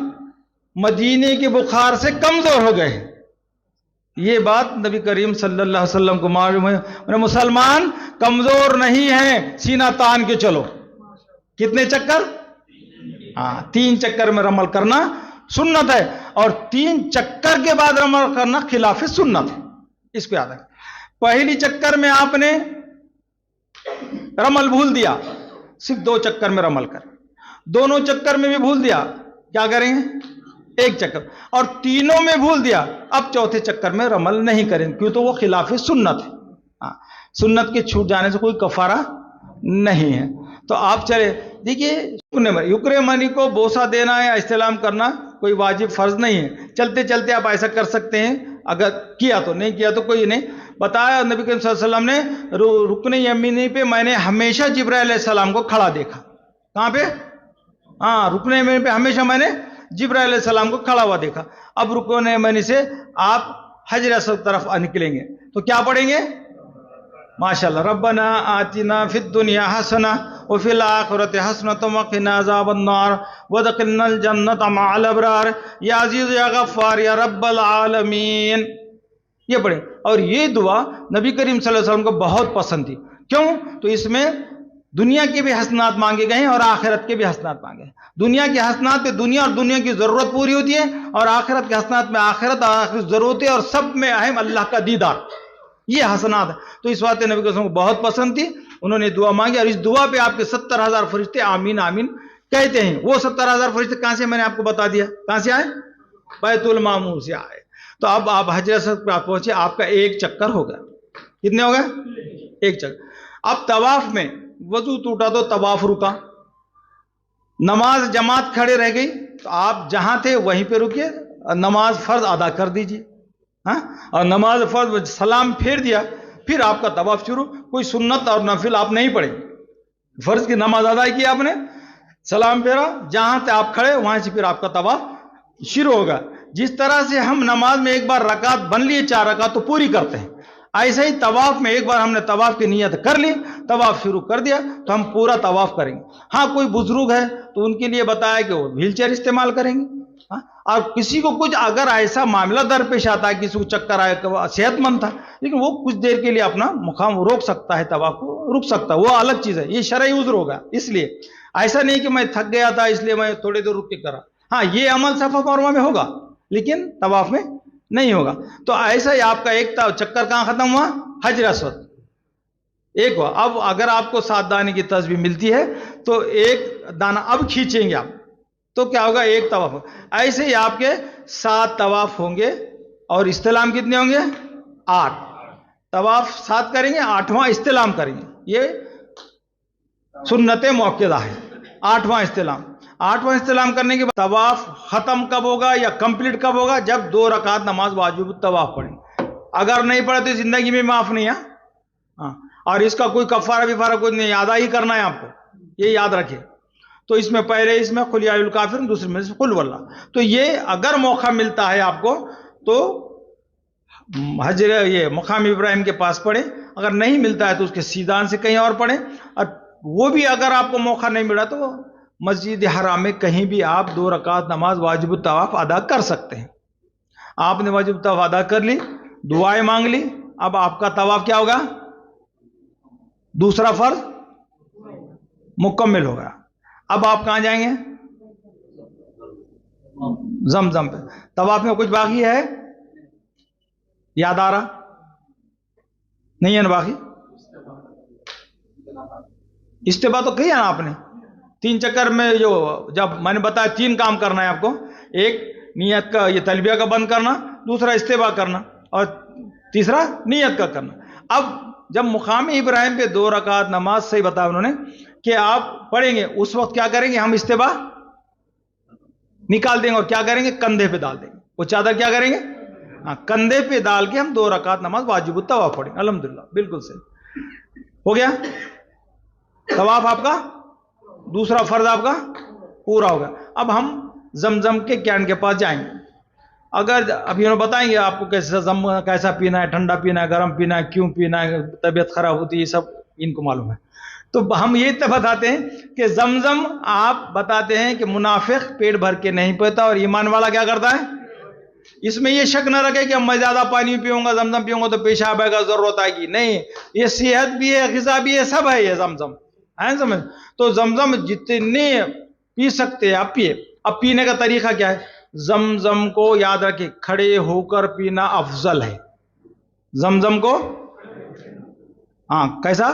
مدینے کے بخار سے کمزور ہو گئے. یہ بات نبی کریم صلی اللہ علیہ وسلم کو معلوم ہے. مسلمان کمزور نہیں ہیں، سینہ تان کے چلو. کتنے چکر؟ 3 چکر میں رمل کرنا سنت ہے، اور 3 چکر کے بعد رمل کرنا خلاف سنت ہے. اس کو یاد رکھیں. پہلی چکر میں آپ نے رمل بھول دیا، صرف 2 چکر میں رمل کر. دونوں چکر میں بھی بھول دیا، کیا کریں گے؟ 1 چکر. اور تینوں میں بھول دیا، اب چوتھے چکر میں رمل نہیں کریں کیوں تو وہ خلاف سنت ہے. سنت کے چھوٹ جانے سے کوئی کفارہ نہیں ہے. تو آپ چلے دیکھیے، یکرے منی کو بوسہ دینا ہے، استلام کرنا کوئی واجب فرض نہیں ہے. چلتے چلتے آپ ایسا کر سکتے ہیں، اگر کیا تو، نہیں کیا تو کوئی نہیں. بتایا نبی کریم صلی اللہ علیہ وسلم نے رکن یمینی پہ میں نے ہمیشہ جبرائیل علیہ السلام کو کھڑا دیکھا. کہاں پہ؟ رکن یمینی پہ ہمیشہ میں نے جبرائیل علیہ السلام کو کھڑا ہوا دیکھا. اب رکن یمینی سے آپ حجر اسود طرف نکلیں گے تو کیا پڑھیں گے؟ ماشاءاللہ. ربنا آتنا فی الدنیا حسنہ وفی الآخرۃ حسنۃ وقنا عذاب النار وادخلنا الجنۃ مع الابرار یا عزیز یا غفار یا رب العالمین. یہ پڑھیں. اور یہ دعا نبی کریم صلی اللہ علیہ وسلم کو بہت پسند تھی. کیوں؟ تو اس میں دنیا کے بھی حسنات مانگے گئے ہیں اور آخرت کے بھی حسنات مانگے ہیں. دنیا کے حسنات پہ دنیا اور دنیا کی ضرورت پوری ہوتی ہے، اور آخرت کے حسنات میں آخرت اور آخرت ضرورت ہے، اور سب میں اہم اللہ کا دیدار. یہ حسنات ہے. تو اس بات نبی کو بہت پسند تھی. انہوں نے دعا مانگی، اور اس دعا پہ آپ کے 70,000 فرشتے آمین آمین کہتے ہیں. وہ 70,000 فرشتے کہاں سے؟ میں نے آپ کو بتا دیا کہاں سے آئے؟ بیت المعمور سے آئے. تو اب آپ حجر اسود پہ پہنچے، آپ کا 1 چکر ہو گیا. کتنے ہو گئے؟ 1 چکر. اب طواف میں وضو ٹوٹا تو طواف رکا، نماز جماعت کھڑے رہ گئی تو آپ جہاں تھے وہیں پہ رکیے، نماز فرض ادا کر دیجیے. اور نماز فرض سلام پھیر دیا، پھر آپ کا طواف شروع. کوئی سنت اور نفل آپ نہیں پڑھیں. فرض کی نماز ادا کی آپ نے، سلام پھیرا، جہاں تھے آپ کھڑے وہاں سے پھر آپ کا طواف شروع ہوگا. جس طرح سے ہم نماز میں ایک بار رکعت بن لیے 4 رکعت تو پوری کرتے ہیں، ایسا ہی طواف میں ایک بار ہم نے طواف کی نیت کر لی، طواف شروع کر دیا تو ہم پورا طواف کریں گے. ہاں کوئی بزرگ ہے تو ان کے لیے بتایا کہ وہ ویل چیئر استعمال کریں گے. اور کسی کو کچھ اگر ایسا معاملہ درپیش آتا ہے، کسی کو چکر آئے، صحت مند تھا لیکن وہ کچھ دیر کے لیے اپنا مقام روک سکتا ہے، طواف کو رک سکتا ہے، وہ الگ چیز ہے. یہ شرعی عذر ہوگا. اس لیے ایسا نہیں کہ میں تھک گیا تھا اس لیے میں تھوڑی دیر رک کے کرا. ہاں یہ عمل صفا مروا میں ہوگا لیکن طواف میں نہیں ہوگا. تو ایسا ہی آپ کا ایک چکر کہاں ختم ہوا؟ حجر اسود ایک ہوا. اب اگر آپ کو 7 دانے کی تسبیح ملتی ہے تو ایک دانہ اب کھینچیں گے آپ تو کیا ہوگا؟ ایک طواف. ایسے ہی آپ کے 7 طواف ہوں گے اور استلام کتنے ہوں گے؟ 8. طواف 7 کریں گے، 8واں استلام کریں گے. یہ سنت موقدہ ہے. 8واں استلام. 8واں استلام کرنے کے بعد طواف ختم کب ہوگا یا کمپلیٹ کب ہوگا؟ جب 2 رکعت نماز واجب طواف پڑھیں. اگر نہیں پڑھے تو زندگی میں معاف نہیں ہے. ہاں. اور اس کا کوئی کفارہ وفارہ کوئی نہیں، ادا ہی کرنا ہے آپ کو، یہ یاد رکھے. تو اس میں پہلے اس میں قل یا ایھا الکافرون، دوسرے میں قل واللہ. تو یہ اگر موقع ملتا ہے آپ کو تو حجر یہ مقام ابراہیم کے پاس پڑھیں. اگر نہیں ملتا ہے تو اس کے سیدان سے کہیں اور پڑھیں. اور وہ بھی اگر آپ کو موقع نہیں ملا تو مسجد حرام میں کہیں بھی آپ 2 رکعت نماز واجب الطواف ادا کر سکتے ہیں. آپ نے واجب الطواف ادا کر لی، دعائیں مانگ لی، اب آپ کا طواف کیا ہوگا؟ دوسرا فرض مکمل ہوگا. اب آپ کہاں جائیں گے؟ زمزم پہ. طواف میں کچھ باقی ہے؟ یاد آ رہا نہیں ہے نا باقی؟ استباح تو کہی ہے نا آپ نے. 3 چکر میں جو جب میں نے بتایا 3 کام کرنا ہے آپ کو. ایک نیت کا یہ تلبیہ کا بند کرنا، دوسرا استباح کرنا، اور تیسرا نیت کا کرنا. اب جب مقام ابراہیم پہ 2 رکعت نماز صحیح بتایا انہوں نے کہ آپ پڑھیں گے، اس وقت کیا کریں گے؟ ہم استباح نکال دیں گے اور کیا کریں گے؟ کندھے پہ ڈال دیں گے. وہ چادر کیا کریں گے؟ ہاں، کندھے پہ ڈال کے ہم 2 رکعت نماز واجب الطواف پڑھیں. الحمدللہ بالکل صحیح ہو گیا. طواف آپ کا دوسرا فرض آپ کا پورا ہو گیا. اب ہم زمزم کے کین کے پاس جائیں گے. اگر ابھی انہوں بتائیں گے آپ کو کیسا پینا ہے، ٹھنڈا پینا ہے، گرم پینا ہے، کیوں پینا ہے، طبیعت خراب ہوتی ہے، یہ سب ان کو معلوم ہے. تو ہم یہ بتاتے ہیں کہ زمزم آپ بتاتے ہیں کہ منافق پیٹ بھر کے نہیں پیتا اور ایمان والا کیا کرتا ہے؟ اس میں یہ شک نہ رکھے کہ میں زیادہ پانی پیوں گا، زمزم پیوں گا تو پیشاب آئے گا، ضرورت آئے گی. نہیں، یہ صحت بھی ہے، غذا بھی ہے، سب ہے یہ زمزم. ہے سمجھ؟ تو زمزم جتنے پی سکتے ہیں آپ پیے. اب پینے کا طریقہ کیا ہے؟ زمزم کو یاد رکھیں کھڑے ہو کر پینا افضل ہے. زمزم کو ہاں کیسا؟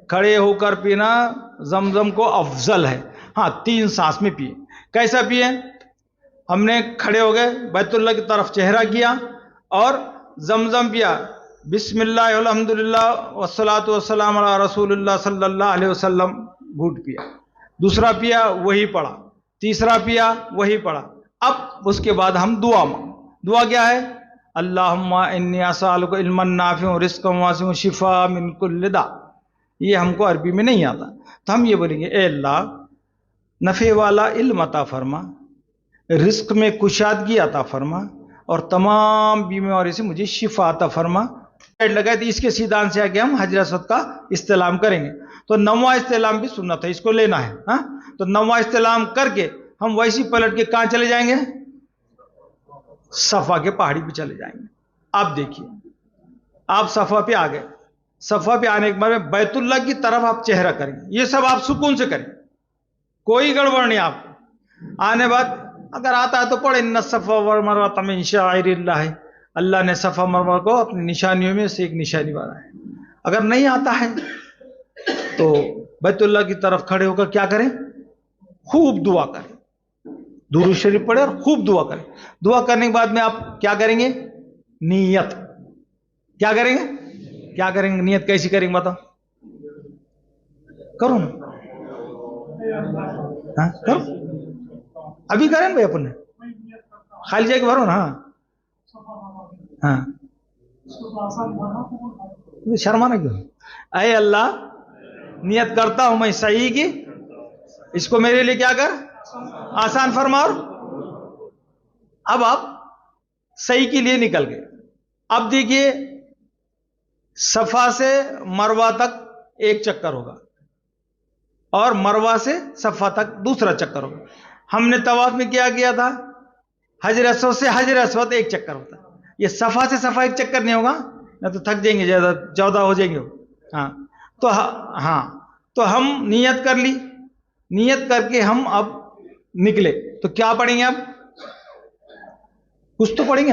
کھڑے ہو کر پینا زمزم کو افضل ہے. ہاں 3 سانس میں پیے. کیسا پیے؟ ہم نے کھڑے ہو گئے، بیت اللہ کی طرف چہرہ کیا اور زمزم پیا. بسم اللہ الحمدللہ والصلاۃ والسلام علی رسول اللہ صلی اللہ علیہ وسلم، گھوٹ پیا. دوسرا پیا وہی پڑھا. تیسرا پیا وہی پڑھا. اب اس کے بعد ہم دعا مانگ. دعا کیا ہے؟ اللہم انی اسألک علما نافعا رزقا واسعا شفاء من کل داء. یہ ہم کو عربی میں نہیں آتا تو ہم یہ بولیں گے اے اللہ نفع والا علم عطا فرما، رزق میں کشادگی عطا فرما اور تمام بیماری سے مجھے شفا عطا فرما. لگا تو اس کے سیدان سے آگے ہم حجر اسود کا استلام کریں گے. تو 9واں استلام بھی سنت ہے، اس کو لینا ہے. ہاں تو 9واں استلام کر کے ہم ویسی پلٹ کے کہاں چلے جائیں گے؟ صفا کے پہاڑی پہ چلے جائیں گے. آپ دیکھیے آپ صفا پہ آ گئے. صفا پہ آنے کے بعد بیت اللہ کی طرف آپ چہرہ کریں گے. یہ سب آپ سکون سے کریں، کوئی گڑبڑ نہیں. آپ آنے بعد اگر آتا ہے تو پڑھیں ان الصفا والمروۃ من شعائر اللہ. اللہ نے صفا مروا کو اپنی نشانیوں میں سے ایک نشانی بنا ہے. اگر نہیں آتا ہے تو بیت اللہ کی طرف کھڑے ہو کر کیا کریں؟ خوب دعا کریں، درود شریف پڑھیں اور خوب دعا کریں. دعا کرنے کے بعد میں آپ کیا کریں گے؟ نیت. کیا کریں گے؟ کیا کریں گے؟ نیت کیسی کریں گے بتاؤ؟ کرو نا. ہاں کرو، ابھی کریں بھائی. اپنے خالی جگہ بھرو نا. ہاں شرمانا کیوں؟ اے اللہ نیت کرتا ہوں میں صحیح کی، اس کو میرے لیے کیا کر آسان فرما. اور اب آپ صحیح کے لیے نکل گئے. اب دیکھیے صفا سے مروہ تک ایک چکر ہوگا اور مروہ سے صفا تک دوسرا چکر ہوگا. ہم نے طواف میں کیا کیا تھا؟ حجر اسود سے حجر اسود ایک چکر ہوتا ہے. یہ صفا سے صفا ایک چکر نہیں ہوگا، نہ تو تھک جائیں گے، 14 ہو جائیں گے. ہاں تو ہم نیت کر لی. نیت کر کے ہم اب نکلے تو کیا پڑھیں گے؟ اب کچھ تو پڑھیں گے.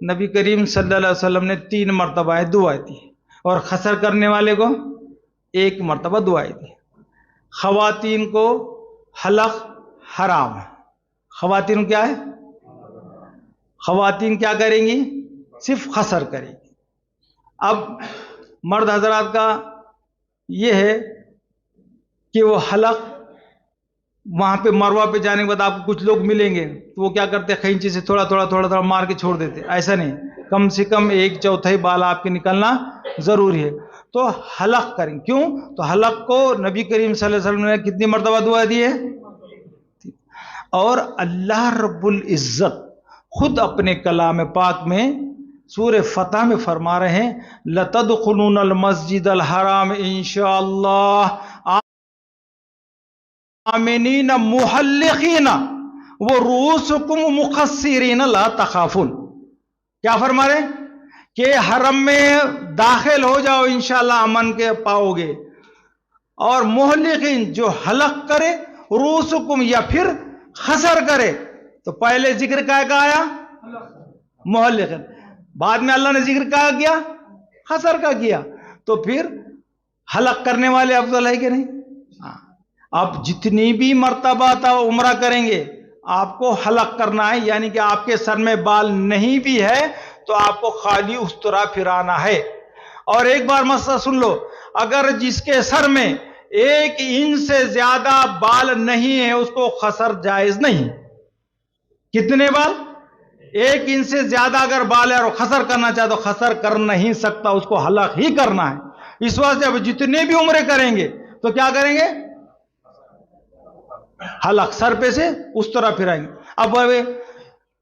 نبی کریم صلی اللہ علیہ وسلم نے 3 مرتبہ دعائیں دی اور خسر کرنے والے کو 1 مرتبہ دعائیں دی. خواتین کو حلق حرام ہے. خواتین کیا ہے؟ خواتین کیا کریں گی؟ صرف خسر کریں گی. اب مرد حضرات کا یہ ہے کہ وہ حلق وہاں پہ مروہ پہ جانے کے بعد آپ کو کچھ لوگ ملیں گے تو وہ کیا کرتے ہیں، خینچی سے تھوڑا تھوڑا مار کے چھوڑ دیتے. ایسا نہیں، کم سے کم 1/4 بال آپ کے نکلنا ضروری ہے. تو حلق کریں. کیوں؟ تو حلق کو نبی کریم صلی اللہ علیہ وسلم نے کتنی مرتبہ دعا دی ہے؟ اور اللہ رب العزت خود اپنے کلام پاک میں سورہ فتح میں فرما رہے ہیں لَتَدْخُلُونَ الْمَسْجِدَ الْحَرَامَ انشاءاللہ آمنین محلقین ورؤوسکم مقصرین لا تخافون. کیا فرما رہے ہیں؟ کہ حرم میں داخل ہو جاؤ انشاءاللہ امن کے پاؤ گے. اور محلقین جو حلق کرے، رؤوسکم یا پھر خسر کرے. تو پہلے ذکر کا آیا محلقین، بعد میں اللہ نے ذکر کیا خسر کا کیا. تو پھر حلق کرنے والے افضل ہے کہ نہیں؟ آپ جتنی بھی مرتبہ عمرہ کریں گے آپ کو حلق کرنا ہے، یعنی کہ آپ کے سر میں بال نہیں بھی ہے تو آپ کو خالی اس طرح پھرانا ہے. اور ایک بار مسئلہ سن لو، اگر جس کے سر میں 1 انچ سے زیادہ بال نہیں ہے اس کو خسر جائز نہیں. کتنے بال؟ 1 انچ سے زیادہ اگر بال ہے اور خسر کرنا چاہے تو خسر کر نہیں سکتا، اس کو حلق ہی کرنا ہے. اس واسطے اب جتنے بھی عمرے کریں گے تو کیا کریں گے؟ حلق سر پہ سے اس طرح پھرائیں گے. اب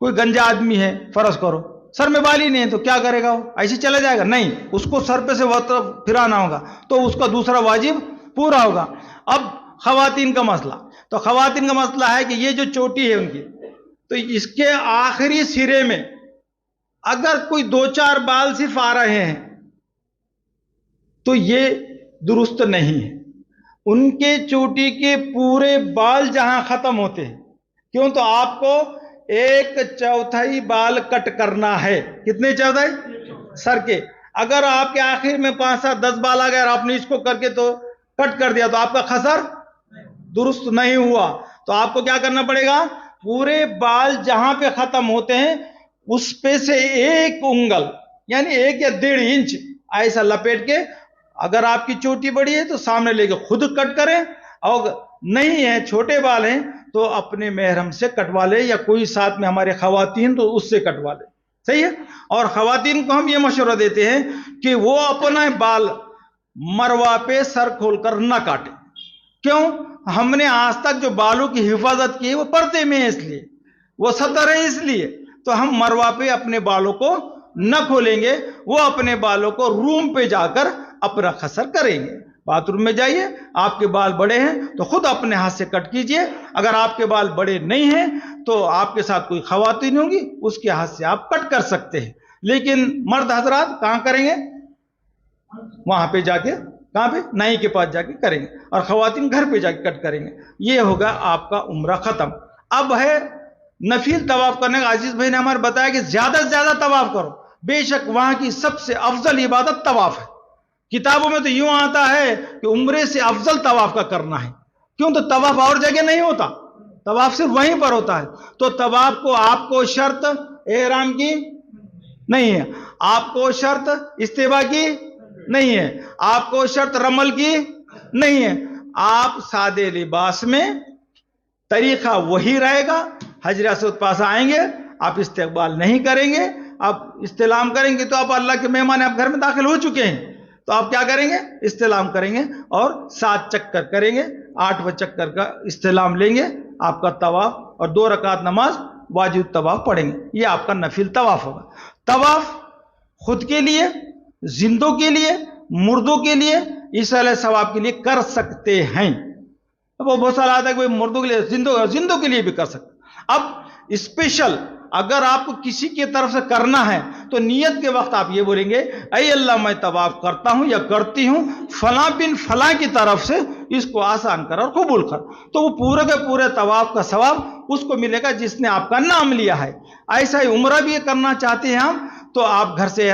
کوئی گنجا آدمی ہے، فرض کرو سر میں بال ہی نہیں ہے تو کیا کرے گا؟ وہ ایسے چلا جائے گا؟ نہیں، اس کو سر پہ سے وہ پھرانا ہوگا تو اس کا دوسرا واجب پورا ہوگا. اب خواتین کا مسئلہ، تو خواتین کا مسئلہ ہے کہ یہ جو چوٹی ہے ان کی، تو اس کے آخری سرے میں اگر کوئی 2-4 بال صرف آ رہے ہیں تو یہ درست نہیں ہے. ان کے چوٹی کے پورے بال جہاں ختم ہوتے ہیں، کیوں؟ تو آپ کو 1/4 بال کٹ کرنا ہے. کتنے 1/4 سر کے؟ اگر آپ کے آخر میں 5-7-10 بال آ گئے اور آپ نے اس کو کر کے تو کٹ کر دیا تو آپ کا خسر درست نہیں ہوا. تو آپ کو کیا کرنا پڑے گا؟ پورے بال جہاں پہ ختم ہوتے ہیں اس پہ سے 1 انگل یعنی 1 یا 1.5 انچ ایسا لپیٹ کے، اگر آپ کی چوٹی بڑی ہے تو سامنے لے کے خود کٹ کریں، اور نہیں ہے چھوٹے بال ہیں تو اپنے محرم سے کٹوا لے، یا کوئی ساتھ میں ہمارے خواتین تو اس سے کٹوا لے. صحیح ہے؟ اور خواتین کو ہم یہ مشورہ دیتے ہیں کہ وہ اپنا بال مروہ پہ سر کھول کر نہ کاٹیں. کیوں؟ ہم نے آج تک جو بالوں کی حفاظت کی ہے وہ پردے میں ہے، اس لیے وہ ستر ہے، اس لیے تو ہم مروہ پہ اپنے بالوں کو نہ کھولیں گے. وہ اپنے بالوں کو روم پہ جا کر اپنا خسر کریں گے. باتھ روم میں جائیے، آپ کے بال بڑے ہیں تو خود اپنے ہاتھ سے کٹ کیجئے. اگر آپ کے بال بڑے نہیں ہیں تو آپ کے ساتھ کوئی خواتین ہوگی، اس کے ہاتھ سے آپ کٹ کر سکتے ہیں. لیکن مرد حضرات کہاں کریں گے؟ وہاں پہ جا کے، کہاں پہ؟ نائی کے پاس جا کے کریں گے. اور خواتین گھر پہ جا کے کٹ کریں گے. یہ ہوگا آپ کا عمرہ ختم. اب ہے نفل طواف کرنے کا. عزیز بھائی نے ہمارے بتایا کہ زیادہ سے زیادہ طواف کرو. بے شک وہاں کی سب سے افضل عبادت طواف ہے. کتابوں میں تو یوں آتا ہے کہ عمرے سے افضل طواف کا کرنا ہے. کیوں؟ تو طواف اور جگہ نہیں ہوتا، طواف صرف وہیں پر ہوتا ہے. تو طواف کو آپ کو شرط احرام کی نہیں ہے، آپ کو شرط استباء کی نہیں ہے، آپ کو شرط رمل کی نہیں ہے. آپ سادے لباس میں، طریقہ وہی رہے گا. حجر اسود پاس آئیں گے، آپ استقبال نہیں کریں گے، آپ استلام کریں گے. تو آپ اللہ کے مہمان، آپ گھر میں داخل ہو چکے ہیں تو آپ کیا کریں گے؟ استلام کریں گے اور 7 چکر کریں گے. 8واں چکر کا استلام لیں گے. آپ کا طواف اور 2 رکعت نماز واجب طواف پڑھیں گے. یہ آپ کا نفل طواف ہوگا. طواف خود کے لیے، زندوں کے لیے، مردوں کے لیے، ایصال ثواب کے لیے کر سکتے ہیں. اب وہ بہت سارا آتا ہے کہ مردوں کے لیے، زندوں کے لیے بھی کر سکتے. اب اسپیشل اگر آپ کو کسی کی طرف سے کرنا ہے تو نیت کے وقت آپ یہ بولیں گے اے اللہ میں طواف کرتا ہوں یا کرتی ہوں فلاں بن فلاں کی طرف سے، اس کو آسان کر اور قبول کر، تو وہ پورے کے پورے طواف کا ثواب اس کو ملے گا جس نے آپ کا نام لیا ہے۔ ایسا ہی عمرہ بھی کرنا چاہتے ہیں ہم تو آپ گھر سے